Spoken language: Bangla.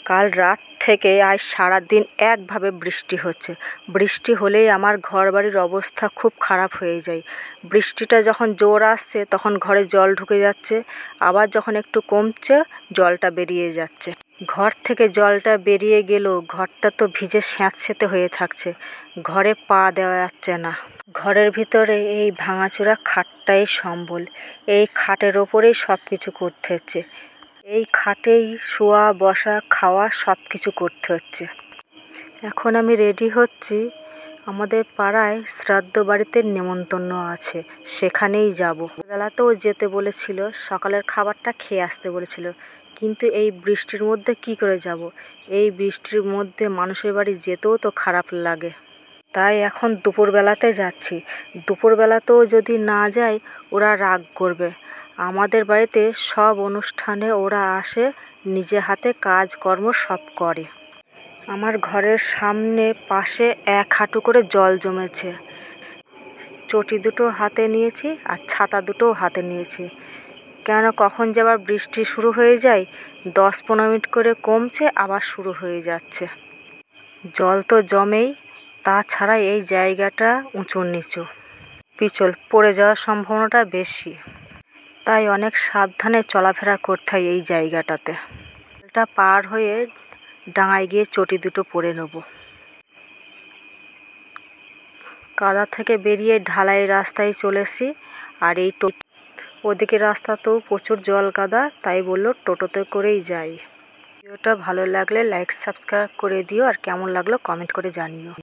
কাল রাত থেকে আজ সারাদিন একভাবে বৃষ্টি হচ্ছে। বৃষ্টি হলেই আমার ঘরবাড়ির অবস্থা খুব খারাপ হয়ে যায়। বৃষ্টিটা যখন জোর আসছে তখন ঘরে জল ঢুকে যাচ্ছে, আবার যখন একটু কমছে জলটা বেরিয়ে যাচ্ছে। ঘর থেকে জলটা বেরিয়ে গেলেও ঘরটা তো ভিজে স্যাঁতসেঁতে হয়ে থাকছে, ঘরে পা দেওয়া যাচ্ছে না। ঘরের ভিতরে এই ভাঙাচোরা খাটটাই সম্বল, এই খাটের ওপরেই সব কিছু করতে হচ্ছে। এই খাটেই শোয়া বসা খাওয়া সব কিছু করতে হচ্ছে। এখন আমি রেডি হচ্ছি, আমাদের পাড়ায় শ্রাদ্ধ বাড়িতে নেমন্তন্ন আছে, সেখানেই যাব। বেলাতেও যেতে বলেছিল, সকালের খাবারটা খেয়ে আসতে বলেছিল, কিন্তু এই বৃষ্টির মধ্যে কি করে যাব? এই বৃষ্টির মধ্যে মানুষের বাড়ি যেতেও তো খারাপ লাগে। তাই এখন দুপুরবেলাতে যাচ্ছি। দুপুরবেলাতেও যদি না যাই ওরা রাগ করবে। আমাদের বাড়িতে সব অনুষ্ঠানে ওরা আসে, নিজে হাতে কাজকর্ম সব করে। আমার ঘরের সামনে পাশে 1 হাঁটু করে জল জমেছে। চটি দুটো হাতে নিয়েছি আর ছাতা দুটোও হাতে নিয়েছি, কেন কখন যে আবার বৃষ্টি শুরু হয়ে যায়, 10-15 মিনিট করে কমছে আবার শুরু হয়ে যাচ্ছে। জল তো জমেই, তাছাড়া এই জায়গাটা উঁচু নিচু, পিছল পড়ে যাওয়ার সম্ভাবনাটা বেশি, তাই অনেক সাবধানে চলাফেরা করতে হয় এই জায়গাটাতে। এটা পার হয়ে ডাঙায় গিয়ে চটি দুটো পরে নেব। কাদা থেকে বেরিয়ে ঢালাই রাস্তায় চলেছি, আর এই ওদিকে রাস্তাতেও প্রচুর জল কাদা, তাই বললো টোটোতে করেই যাই। ভিডিওটা ভালো লাগলে লাইক সাবস্ক্রাইব করে দিও, আর কেমন লাগলো কমেন্ট করে জানিও।